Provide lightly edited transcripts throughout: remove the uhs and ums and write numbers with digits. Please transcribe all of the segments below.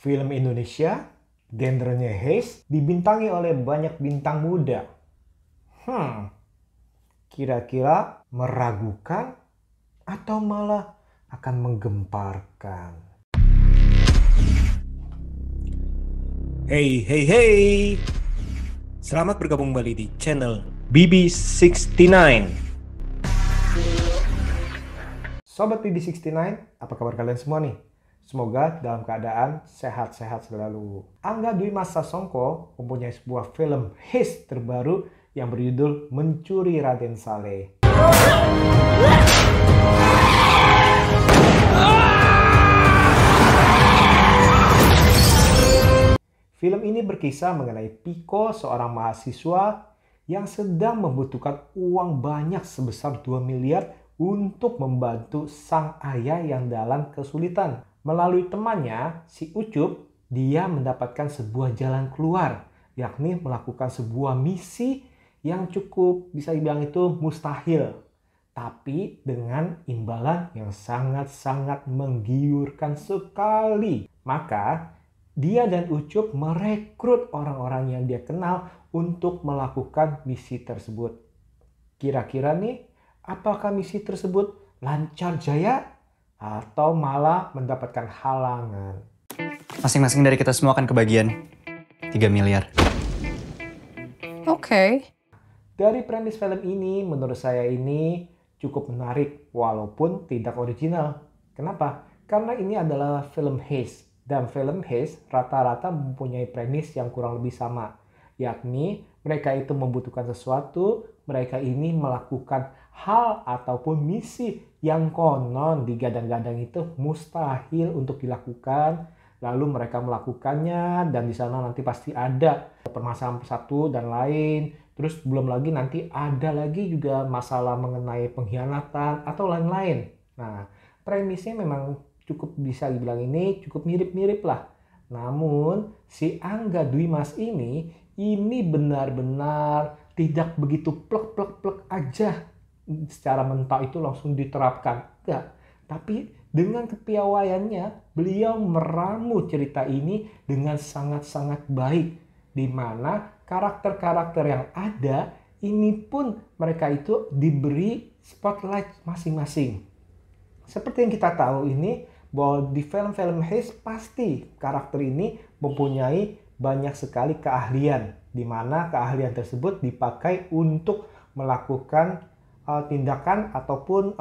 Film Indonesia, genrenya heist, dibintangi oleh banyak bintang muda. Kira-kira meragukan atau malah akan menggemparkan? Hey! Selamat bergabung kembali di channel BB69. Sobat BB69, apa kabar kalian semua nih? Semoga dalam keadaan sehat-sehat selalu. Angga Dwi Mas Sasongko mempunyai sebuah film heist terbaru yang berjudul Mencuri Raden Saleh. Film ini berkisah mengenai Piko, seorang mahasiswa yang sedang membutuhkan uang banyak sebesar 2 miliar untuk membantu sang ayah yang dalam kesulitan. Melalui temannya, si Ucup, dia mendapatkan sebuah jalan keluar, yakni melakukan sebuah misi yang cukup bisa dibilang itu mustahil, tapi dengan imbalan yang sangat-sangat menggiurkan sekali. Maka dia dan Ucup merekrut orang-orang yang dia kenal untuk melakukan misi tersebut. Kira-kira nih, apakah misi tersebut lancar jaya atau malah mendapatkan halangan? Masing-masing dari kita semua akan kebagian 3 miliar. Oke. Dari premis film ini, menurut saya ini cukup menarik walaupun tidak original. Kenapa? Karena ini adalah film heist. Dan film heist rata-rata mempunyai premis yang kurang lebih sama. Yakni mereka itu membutuhkan sesuatu, mereka ini melakukan hal ataupun misi yang konon digadang-gadang itu mustahil untuk dilakukan. Lalu mereka melakukannya dan di sana nanti pasti ada permasalahan satu dan lain. Terus belum lagi nanti ada lagi juga masalah mengenai pengkhianatan atau lain-lain. Nah, premisnya memang cukup bisa dibilang ini cukup mirip-mirip lah. Namun si Angga Dwi Mas ini benar-benar tidak begitu plek aja secara mental itu langsung diterapkan. Enggak. Tapi dengan kepiawaiannya beliau meramu cerita ini dengan sangat-sangat baik. Di mana karakter-karakter yang ada ini pun mereka itu diberi spotlight masing-masing. Seperti yang kita tahu ini, bahwa di film-film heist pasti karakter ini mempunyai banyak sekali keahlian, di mana keahlian tersebut dipakai untuk melakukan tindakan ataupun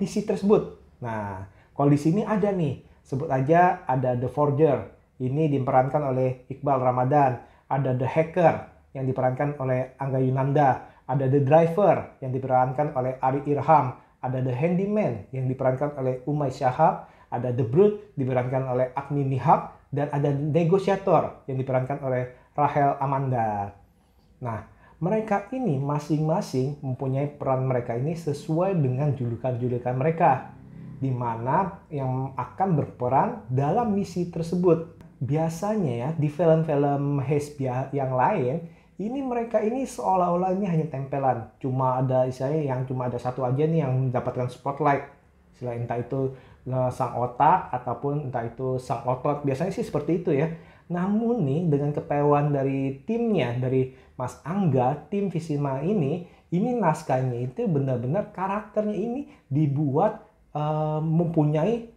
misi tersebut. Nah, kalau di sini ada nih, sebut aja ada The Forger, ini diperankan oleh Iqbal Ramadan, ada The Hacker yang diperankan oleh Angga Yunanda, ada The Driver yang diperankan oleh Ari Irham, ada The Handyman yang diperankan oleh Umay Shahab, ada The Brute diperankan oleh Agni Nihab, dan ada Negosiator yang diperankan oleh Rahel Amanda. Nah, mereka ini masing-masing mempunyai peran mereka ini sesuai dengan julukan-julukan mereka, di mana yang akan berperan dalam misi tersebut. Biasanya ya di film-film heist yang lain, ini mereka ini seolah-olah ini hanya tempelan. Cuma ada istilahnya yang cuma ada satu aja nih yang mendapatkan spotlight. Selain entah itu sang otak ataupun entah itu sang otot. Biasanya sih seperti itu ya. Namun nih dengan kepewan dari timnya, dari Mas Angga, tim Visima ini naskahnya itu benar-benar karakternya ini dibuat mempunyai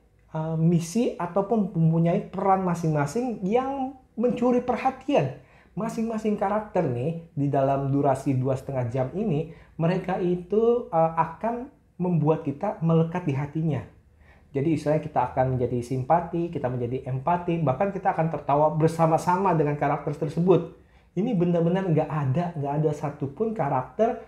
misi ataupun mempunyai peran masing-masing yang mencuri perhatian. Masing-masing karakter nih di dalam durasi 2,5 jam ini, mereka itu akan membuat kita melekat di hatinya. Jadi istilahnya kita akan menjadi simpati, kita menjadi empati, bahkan kita akan tertawa bersama-sama dengan karakter tersebut. Ini benar-benar nggak ada satupun karakter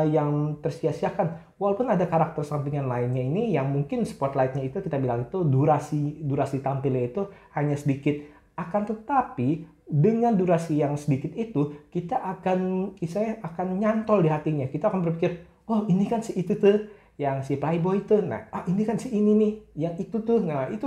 yang tersia-siakan. Walaupun ada karakter sampingan lainnya ini yang mungkin spotlightnya itu kita bilang itu durasi tampilnya itu hanya sedikit. Akan tetapi dengan durasi yang sedikit itu kita akan nyantol di hatinya. Kita akan berpikir, oh ini kan si itu tuh, yang si playboy itu, nah ini kan si ini nih, yang itu tuh, nah itu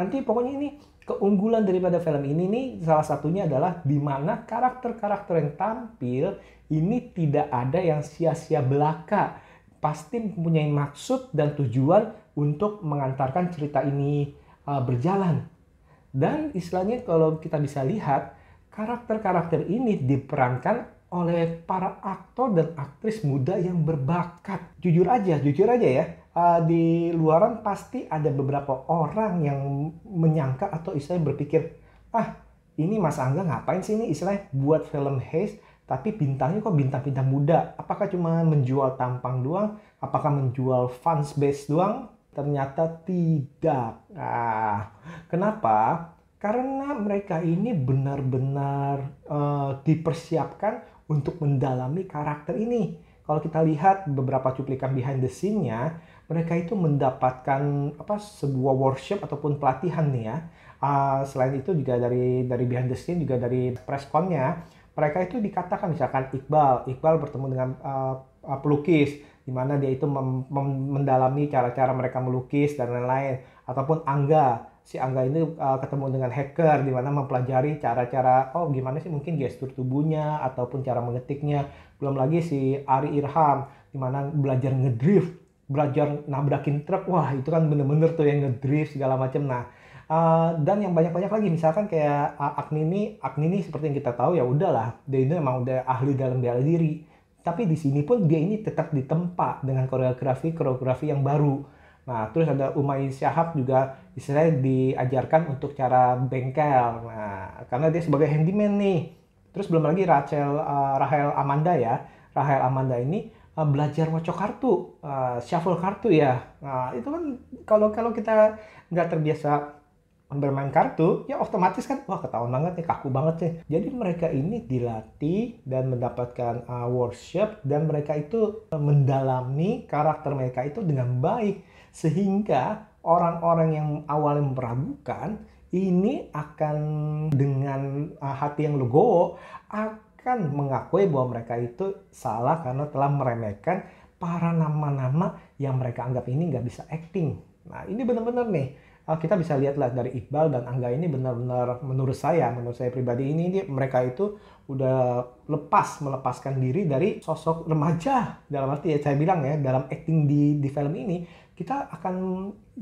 nanti pokoknya ini keunggulan daripada film ini nih salah satunya adalah di mana karakter-karakter yang tampil ini tidak ada yang sia-sia belaka, pasti mempunyai maksud dan tujuan untuk mengantarkan cerita ini berjalan. Dan istilahnya kalau kita bisa lihat, karakter-karakter ini diperankan oleh para aktor dan aktris muda yang berbakat. Jujur aja ya, di luaran pasti ada beberapa orang yang menyangka atau istilahnya berpikir, ini Mas Angga ngapain sih ini istilahnya buat film Haze, tapi bintangnya kok bintang-bintang muda? Apakah cuma menjual tampang doang? Apakah menjual fans base doang? Ternyata tidak. Kenapa? Karena mereka ini benar-benar dipersiapkan untuk mendalami karakter ini. Kalau kita lihat beberapa cuplikan behind the scene-nya, mereka itu mendapatkan sebuah workshop ataupun pelatihan nih ya. Selain itu juga dari behind the scene, juga dari press con-nya, mereka itu dikatakan misalkan Iqbal bertemu dengan pelukis, di mana dia itu mendalami cara-cara mereka melukis dan lain-lain. Ataupun si Angga ini ketemu dengan hacker, di mana mempelajari cara-cara gimana sih mungkin gestur tubuhnya ataupun cara mengetiknya. Belum lagi si Ari Irham, di mana belajar ngedrift, belajar nabrakin truk. Wah, itu kan bener-bener tuh yang ngedrift segala macam. Nah, dan yang banyak-banyak lagi, misalkan kayak Agnini seperti yang kita tahu, ya udahlah, dia ini emang udah ahli dalam bela diri. Tapi di sini pun dia ini tetap ditempa dengan koreografi yang baru. Nah, terus ada Umay Syahab juga istilahnya diajarkan untuk cara bengkel. Nah, karena dia sebagai handyman nih. Terus belum lagi Rahel Amanda ya. Rahel Amanda ini belajar ngocok kartu, shuffle kartu ya. Nah, itu kan kalau kita nggak terbiasa bermain kartu, ya otomatis kan, wah ketahuan banget nih, kaku banget nih. Jadi mereka ini dilatih dan mendapatkan workshop, dan mereka itu mendalami karakter mereka itu dengan baik. Sehingga orang-orang yang awalnya meragukan, ini akan dengan hati yang legowo, akan mengakui bahwa mereka itu salah karena telah meremehkan para nama-nama yang mereka anggap ini nggak bisa acting. Nah, ini benar-benar nih, kita bisa lihatlah dari Iqbal dan Angga ini benar-benar menurut saya pribadi ini mereka itu udah melepaskan diri dari sosok remaja. Dalam arti ya saya bilang ya, dalam acting di film ini kita akan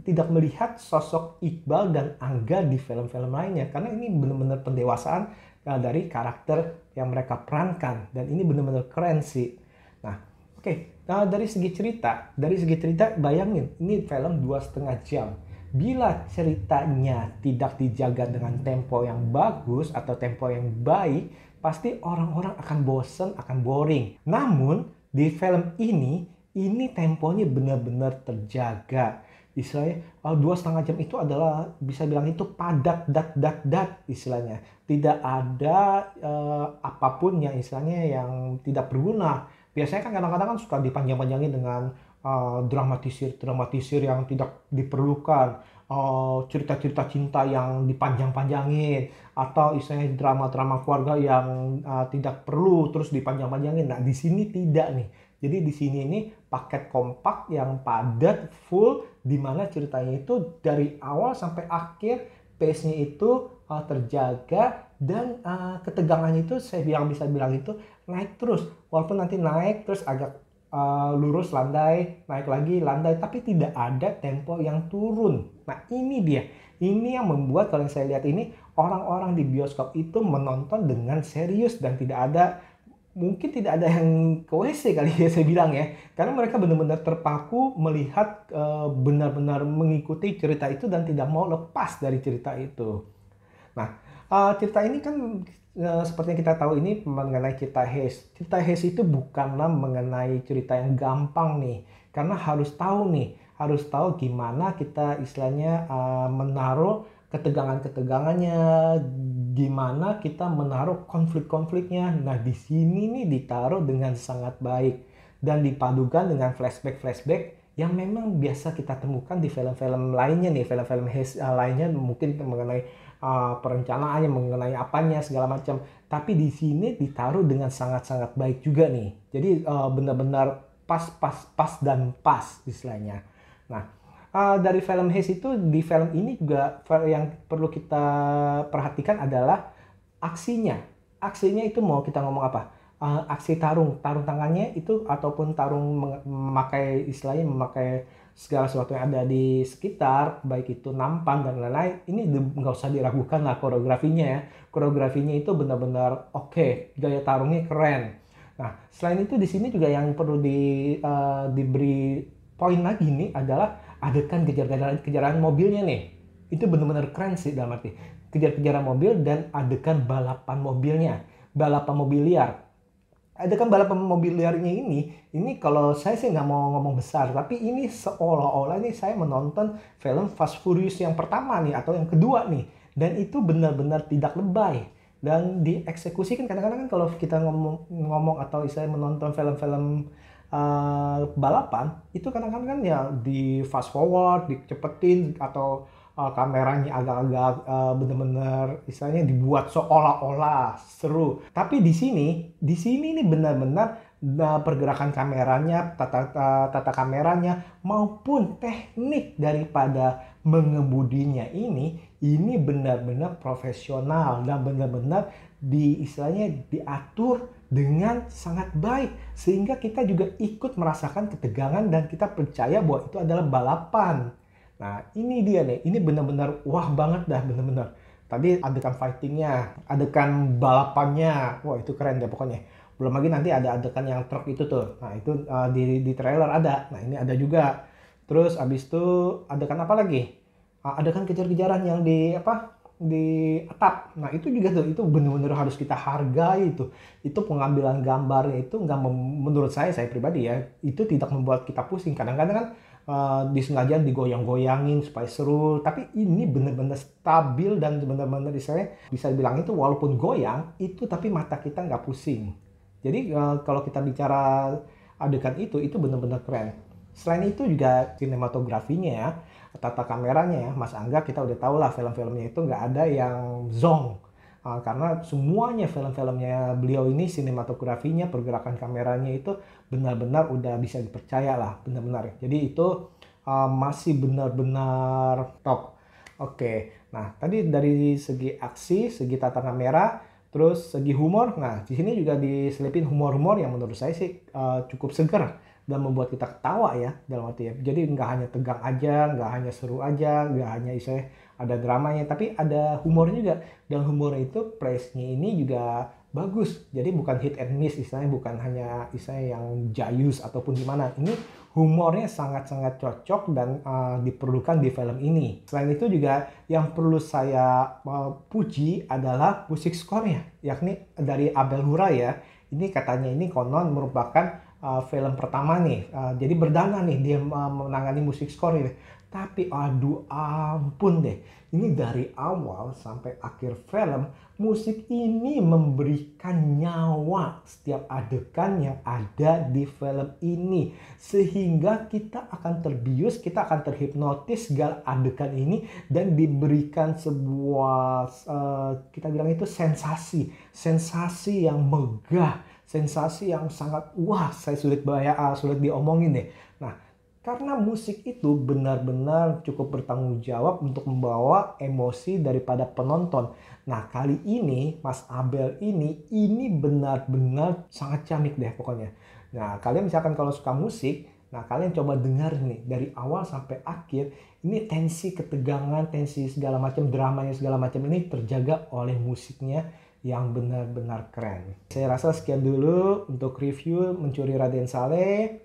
tidak melihat sosok Iqbal dan Angga di film-film lainnya, karena ini benar-benar pendewasaan dari karakter yang mereka perankan, dan ini benar-benar keren sih. Nah, oke. Nah, dari segi cerita bayangin ini film 2,5 jam. Bila ceritanya tidak dijaga dengan tempo yang bagus atau tempo yang baik, pasti orang-orang akan bosen, akan boring. Namun di film ini temponya benar-benar terjaga. Istilahnya 2,5 jam itu adalah bisa bilang itu padat, istilahnya. Tidak ada apapun yang istilahnya yang tidak berguna. Biasanya kan kadang-kadang kan suka dipanjang-panjangin dengan dramatisir yang tidak diperlukan, cerita-cerita cinta yang dipanjang-panjangin, atau istilahnya drama-drama keluarga yang tidak perlu terus dipanjang-panjangin. Nah, di sini tidak nih. Jadi di sini ini paket kompak yang padat, full, di mana ceritanya itu dari awal sampai akhir pace-nya itu terjaga, dan ketegangannya itu bisa bilang itu naik terus. Walaupun nanti naik terus agak lurus, landai, naik lagi, landai, tapi tidak ada tempo yang turun. Nah, ini dia. Ini yang membuat kalau saya lihat ini orang-orang di bioskop itu menonton dengan serius, dan mungkin tidak ada yang ke WC kali ya saya bilang ya. Karena mereka benar-benar terpaku melihat, benar-benar mengikuti cerita itu dan tidak mau lepas dari cerita itu. Nah, cerita ini kan seperti yang kita tahu ini mengenai cerita Haze. Cerita Haze itu bukanlah mengenai cerita yang gampang nih. Karena harus tahu gimana kita istilahnya menaruh ketegangannya, gimana kita menaruh konflik-konfliknya. Nah, di sini nih ditaruh dengan sangat baik dan dipadukan dengan flashback yang memang biasa kita temukan di film-film lainnya nih, film-film Haze lainnya, mungkin mengenai perencanaannya, mengenai apanya segala macam. Tapi di sini ditaruh dengan sangat-sangat baik juga nih. Jadi benar-benar pas dan pas istilahnya. Nah, dari film Haze itu, di film ini juga yang perlu kita perhatikan adalah aksinya. Aksinya itu mau kita ngomong apa? aksi tarung tangannya itu ataupun tarung memakai segala sesuatu yang ada di sekitar, baik itu nampan dan lain-lain. Ini nggak usah diragukan lah koreografinya ya. Koreografinya itu benar-benar oke, gaya tarungnya keren. Nah, selain itu di sini juga yang perlu diberi poin lagi nih adalah adegan kejar-kejaran mobilnya nih. Itu benar-benar keren sih, dalam arti kejar-kejaran mobil dan adegan balapan mobilnya, balapan mobil liar. Adegan balapan mobil liarnya ini kalau saya sih nggak mau ngomong besar, tapi ini seolah-olah nih saya menonton film Fast Furious yang pertama nih atau yang kedua nih, dan itu benar-benar tidak lebay dan dieksekusi. Kan kadang-kadang kan kalau kita ngomong atau saya menonton film-film balapan itu kadang-kadang kan ya di fast forward, dicepetin atau kameranya agak-agak bener-bener istilahnya dibuat seolah-olah seru. Tapi di sini ini benar-benar pergerakan kameranya, tata kameranya maupun teknik daripada mengemudinya ini benar-benar profesional dan benar-benar istilahnya diatur dengan sangat baik sehingga kita juga ikut merasakan ketegangan dan kita percaya bahwa itu adalah balapan. Nah, ini dia nih, ini benar-benar wah banget dah, benar-benar. Tadi adegan fightingnya, adegan balapannya, wah itu keren deh pokoknya. Belum lagi nanti ada adegan yang truk itu tuh, nah itu di trailer ada, nah ini ada juga. Terus abis itu adegan apa lagi? Adegan kejar-kejaran yang di atap. Nah itu juga tuh, itu benar-benar harus kita hargai itu. Itu pengambilan gambarnya itu nggak menurut saya pribadi ya, itu tidak membuat kita pusing. Kadang-kadang kan disengaja digoyang-goyangin supaya seru, tapi ini benar-benar stabil dan benar-benar saya bisa bilang itu walaupun goyang itu tapi mata kita nggak pusing. Jadi kalau kita bicara adegan itu benar-benar keren. Selain itu juga sinematografinya ya, tata kameranya ya, Mas Angga kita udah tahu lah film-filmnya itu nggak ada yang zonk. Karena semuanya film-filmnya beliau ini sinematografinya, pergerakan kameranya itu benar-benar udah bisa dipercaya lah, benar-benar. Jadi itu masih benar-benar top. Oke, nah tadi dari segi aksi, segi tata kamera, terus segi humor. Nah di sini juga diselipin humor-humor yang menurut saya sih cukup seger dan membuat kita ketawa ya dalam arti ya. Jadi nggak hanya tegang aja, nggak hanya seru aja, nggak hanya istilahnya ada dramanya, tapi ada humornya juga. Dan humornya itu place-nya ini juga bagus. Jadi bukan hit and miss istilahnya, bukan hanya istilahnya yang jayus ataupun gimana. Ini humornya sangat-sangat cocok dan diperlukan di film ini. Selain itu juga yang perlu saya puji adalah musik score-nya, yakni dari Abel Hura ya. Ini katanya ini konon merupakan film pertama nih, jadi berdana nih dia menangani musik score ini. Tapi aduh ampun deh, ini dari awal sampai akhir film musik ini memberikan nyawa setiap adegan yang ada di film ini, sehingga kita akan terbius, kita akan terhipnotis segala adegan ini dan diberikan sebuah kita bilang itu sensasi yang megah, sensasi yang sangat wah, saya sulit diomongin deh. Nah, karena musik itu benar-benar cukup bertanggung jawab untuk membawa emosi daripada penonton. Nah, kali ini Mas Abel ini benar-benar sangat ciamik deh pokoknya. Nah, kalian misalkan kalau suka musik, nah kalian coba dengar nih dari awal sampai akhir, ini tensi ketegangan, tensi segala macam, dramanya segala macam ini terjaga oleh musiknya yang benar-benar keren. Saya rasa sekian dulu untuk review Mencuri Raden Saleh.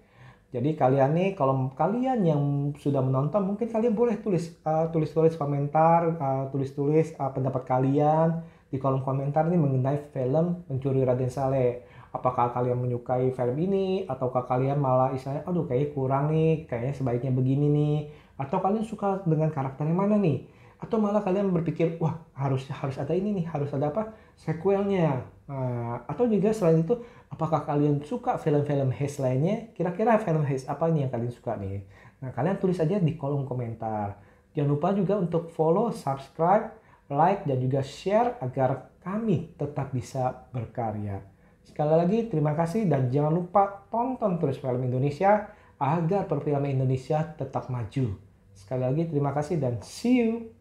Jadi kalian nih, kalau kalian yang sudah menonton, mungkin kalian boleh tulis komentar, tulis pendapat kalian di kolom komentar nih mengenai film Mencuri Raden Saleh. Apakah kalian menyukai film ini, ataukah kalian malah istilahnya, aduh kayaknya kurang nih, kayaknya sebaiknya begini nih. Atau kalian suka dengan karakter yang mana nih? Atau malah kalian berpikir, wah harus ada ini nih, harus ada apa? Sequelnya. Atau juga selain itu, apakah kalian suka film-film heist lainnya? Kira-kira film heist apa nih yang kalian suka nih? Nah, kalian tulis aja di kolom komentar. Jangan lupa juga untuk follow, subscribe, like, dan juga share agar kami tetap bisa berkarya. Sekali lagi, terima kasih dan jangan lupa tonton terus film Indonesia agar perfilman Indonesia tetap maju. Sekali lagi, terima kasih dan see you!